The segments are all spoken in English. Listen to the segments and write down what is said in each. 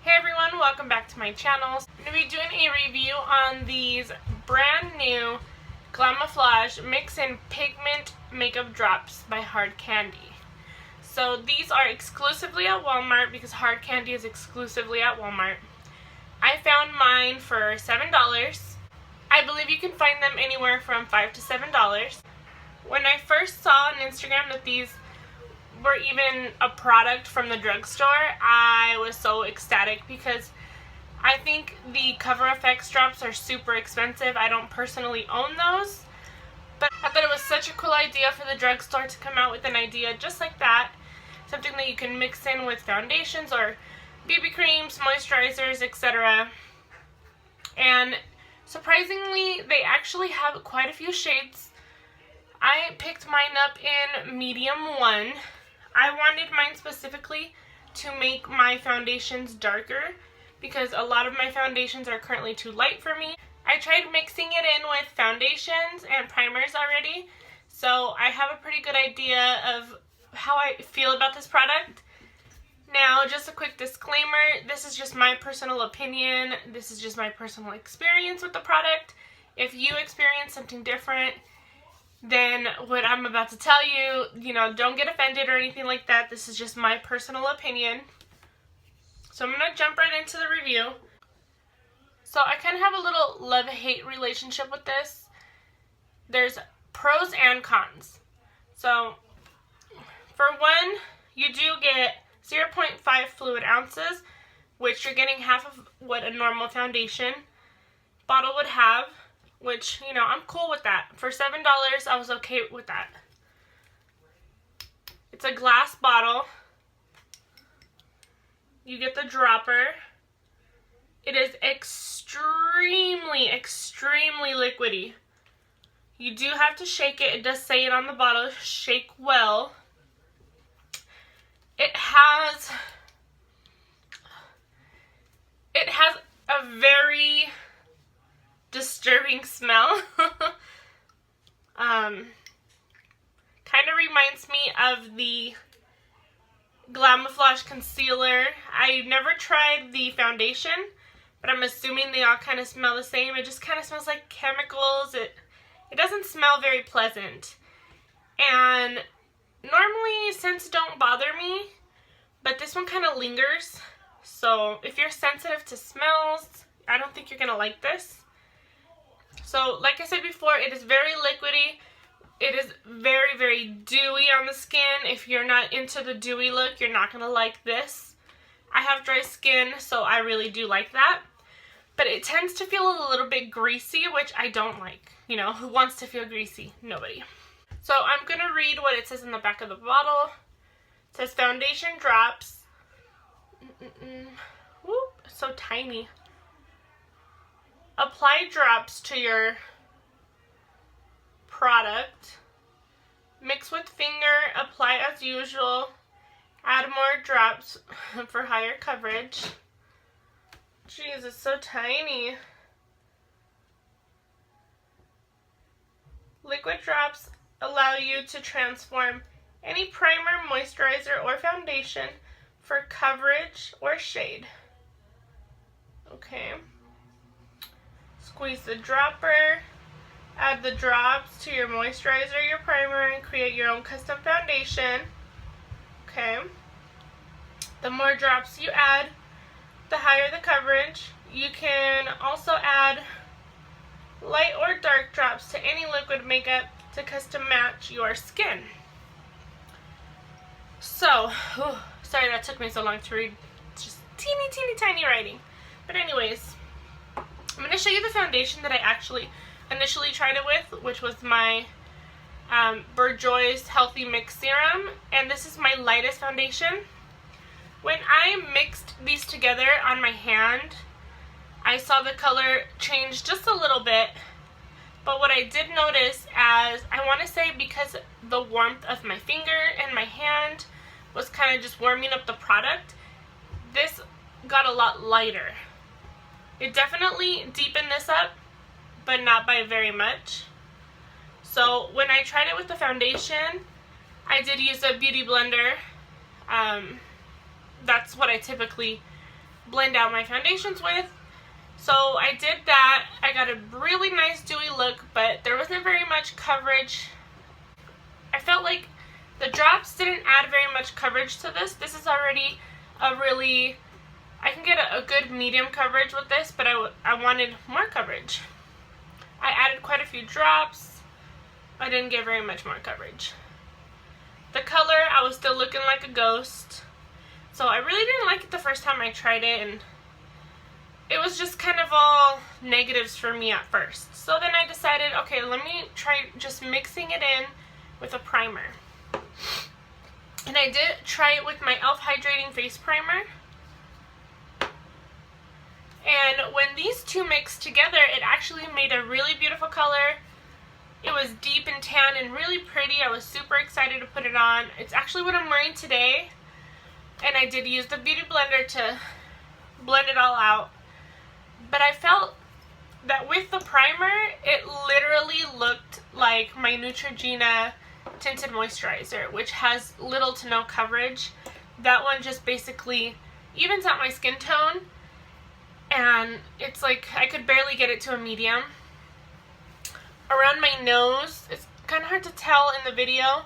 Hey everyone, welcome back to my channel. I'm going to be doing a review on these brand new Glamoflauge Mix and Pigment Makeup Drops by Hard Candy. So these are exclusively at Walmart because Hard Candy is exclusively at Walmart. I found mine for $7. I believe you can find them anywhere from $5 to $7. When I first saw on Instagram that these were even a product from the drugstore, I was so ecstatic because I think the Cover FX drops are super expensive. I don't personally own those, but I thought it was such a cool idea for the drugstore to come out with an idea just like that. Something that you can mix in with foundations or BB creams, moisturizers, etc. And surprisingly, they actually have quite a few shades. I picked mine up in medium 1. I wanted mine specifically to make my foundations darker because a lot of my foundations are currently too light for me. I tried mixing it in with foundations and primers already, so I have a pretty good idea of how I feel about this product. Now, just a quick disclaimer, this is just my personal opinion. This is just my personal experience with the product. If you experience something different then what I'm about to tell you, don't get offended or anything like that. This is just my personal opinion. So I'm going to jump right into the review. So I kind of have a little love-hate relationship with this. There's pros and cons. So for one, you do get 0.5 fluid ounces, which you're getting half of what a normal foundation bottle would have. Which, I'm cool with that. For $7, I was okay with that. It's a glass bottle. You get the dropper. It is extremely, extremely liquidy. You do have to shake it. It does say it on the bottle, shake well. It has a very disturbing smell. Kind of reminds me of the Glamoflauge concealer. I never tried the foundation, but I'm assuming they all kind of smell the same. It just kind of smells like chemicals. It doesn't smell very pleasant. And normally scents don't bother me, but this one kind of lingers. So if you're sensitive to smells, I don't think you're gonna like this. So, like I said before, it is very liquidy. It is very, very dewy on the skin. If you're not into the dewy look, you're not going to like this. I have dry skin, so I really do like that. But it tends to feel a little bit greasy, which I don't like. Who wants to feel greasy? Nobody. So, I'm going to read what it says in the back of the bottle. It says, foundation drops. Whoop, so tiny. Apply drops to your product. Mix with finger. Apply as usual. Add more drops for higher coverage. Jeez, it's so tiny. Liquid drops allow you to transform any primer, moisturizer, or foundation for coverage or shade. Okay. Squeeze the dropper, add the drops to your moisturizer, your primer, and create your own custom foundation. Okay. The more drops you add, the higher the coverage. You can also add light or dark drops to any liquid makeup to custom match your skin. So, sorry that took me so long to read. It's just teeny, teeny, tiny writing. But anyways, I'm going to show you the foundation that I actually initially tried it with, which was my Bourjois Healthy Mix Serum, and this is my lightest foundation. When I mixed these together on my hand, I saw the color change just a little bit, but what I did notice, as I want to say because the warmth of my finger and my hand was kind of just warming up the product, this got a lot lighter. It definitely deepened this up, but not by very much. So when I tried it with the foundation, I did use a beauty blender. That's what I typically blend out my foundations with. So I did that. I got a really nice dewy look, but there wasn't very much coverage. I felt like the drops didn't add very much coverage to this. This is already a really, I can get a good medium coverage with this, but I wanted more coverage. I added quite a few drops. I didn't get very much more coverage. The color, I was still looking like a ghost. So I really didn't like it the first time I tried it, and it was just kind of all negatives for me at first. So then I decided, okay, let me try just mixing it in with a primer. And I did try it with my e.l.f. Hydrating Face Primer. And when these two mixed together, it actually made a really beautiful color. It was deep and tan and really pretty. I was super excited to put it on. It's actually what I'm wearing today. And I did use the Beauty Blender to blend it all out. But I felt that with the primer, it literally looked like my Neutrogena Tinted Moisturizer, which has little to no coverage. That one just basically evens out my skin tone. And it's like I could barely get it to a medium. Around my nose, it's kind of hard to tell in the video,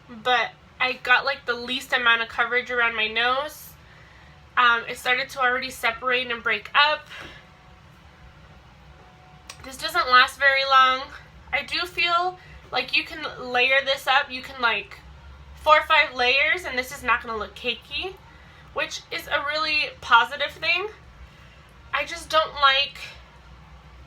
but I got like the least amount of coverage around my nose. It started to already separate and break up. This doesn't last very long. I do feel like you can layer this up. You can like 4 or 5 layers and this is not going to look cakey, which is a really positive thing. I just don't like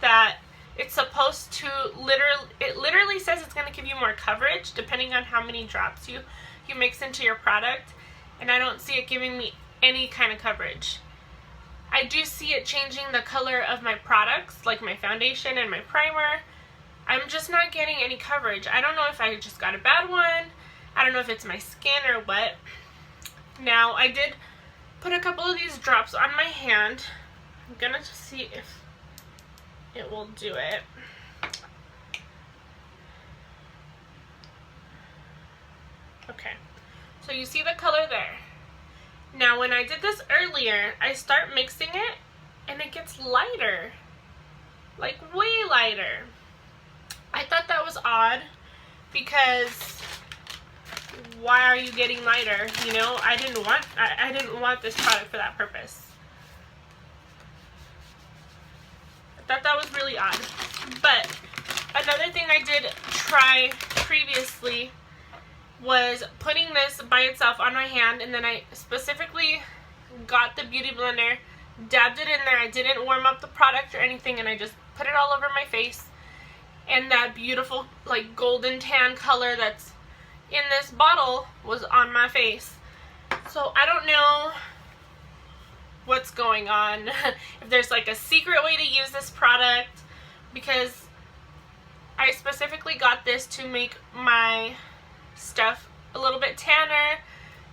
that it's supposed to literally says it's going to give you more coverage depending on how many drops you mix into your product, and I don't see it giving me any kind of coverage. I do see it changing the color of my products, like my foundation and my primer. I'm just not getting any coverage. I don't know if I just got a bad one. I don't know if it's my skin or what. Now, I did put a couple of these drops on my hand. I'm gonna see if it will do it. Okay, so you see the color there. Now when I did this earlier, I start mixing it and it gets lighter, like way lighter. I thought that was odd because why are you getting lighter? You know, I didn't want this product for that purpose. I thought that was really odd. But another thing I did try previously was putting this by itself on my hand, and then I specifically got the Beauty Blender, dabbed it in there. I didn't warm up the product or anything, and I just put it all over my face. And that beautiful like golden tan color that's in this bottle was on my face. So I don't know what's going on, if there's like a secret way to use this product, because I specifically got this to make my stuff a little bit tanner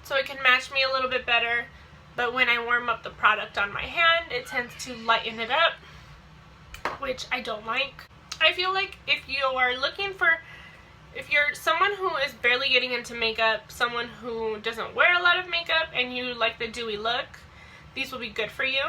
so it can match me a little bit better, but when I warm up the product on my hand, it tends to lighten it up, which I don't like. I feel like if you are looking for, if you're someone who is barely getting into makeup, someone who doesn't wear a lot of makeup, and you like the dewy look, these will be good for you.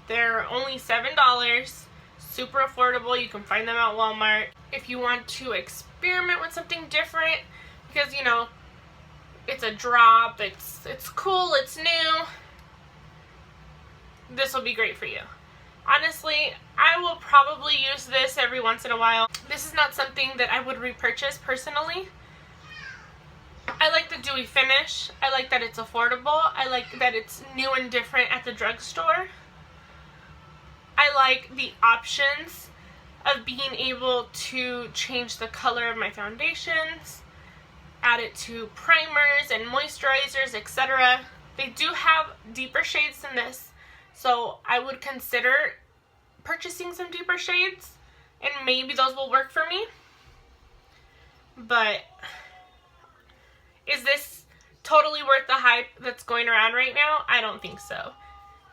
They're only $7, super affordable. You can find them at Walmart. If you want to experiment with something different, because you know, it's a drop, it's cool, it's new, this will be great for you. Honestly, I will probably use this every once in a while. This is not something that I would repurchase personally. I like the dewy finish. I like that it's affordable. I like that it's new and different at the drugstore. I like the options of being able to change the color of my foundations, add it to primers and moisturizers, etc. They do have deeper shades than this, so I would consider purchasing some deeper shades, and maybe those will work for me. But is this totally worth the hype that's going around right now? I don't think so.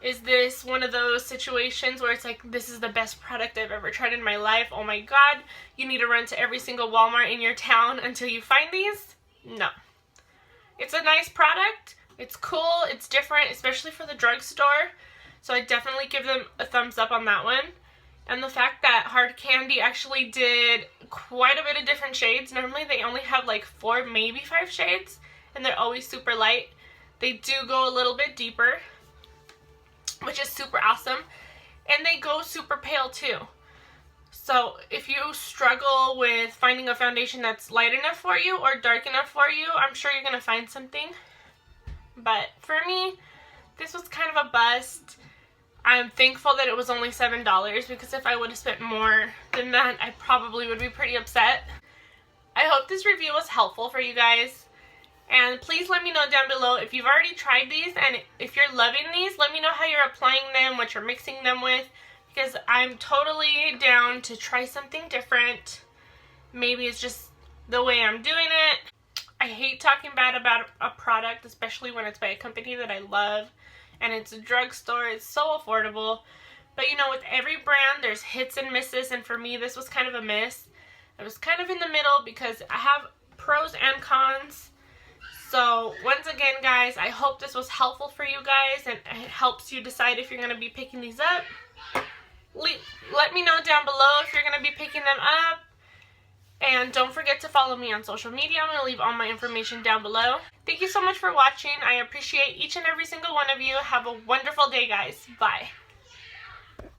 Is this one of those situations where it's like, this is the best product I've ever tried in my life, oh my god, you need to run to every single Walmart in your town until you find these? No. It's a nice product, it's cool, it's different, especially for the drugstore. So I definitely give them a thumbs up on that one. And the fact that Hard Candy actually did quite a bit of different shades. Normally they only have like 4, maybe 5 shades, and they're always super light. They do go a little bit deeper, which is super awesome. And they go super pale too. So if you struggle with finding a foundation that's light enough for you or dark enough for you, I'm sure you're going to find something. But for me, this was kind of a bust. I'm thankful that it was only $7, because if I would have spent more than that, I probably would be pretty upset. I hope this review was helpful for you guys. And please let me know down below if you've already tried these, and if you're loving these, let me know how you're applying them, what you're mixing them with, because I'm totally down to try something different. Maybe it's just the way I'm doing it. I hate talking bad about a product, especially when it's by a company that I love. And it's a drugstore, it's so affordable. But you know, with every brand, there's hits and misses, and for me, this was kind of a miss. It was kind of in the middle because I have pros and cons. So, once again, guys, I hope this was helpful for you guys, and it helps you decide if you're going to be picking these up. Let me know down below if you're going to be picking them up. And don't forget to follow me on social media. I'm going to leave all my information down below. Thank you so much for watching. I appreciate each and every single one of you. Have a wonderful day, guys. Bye.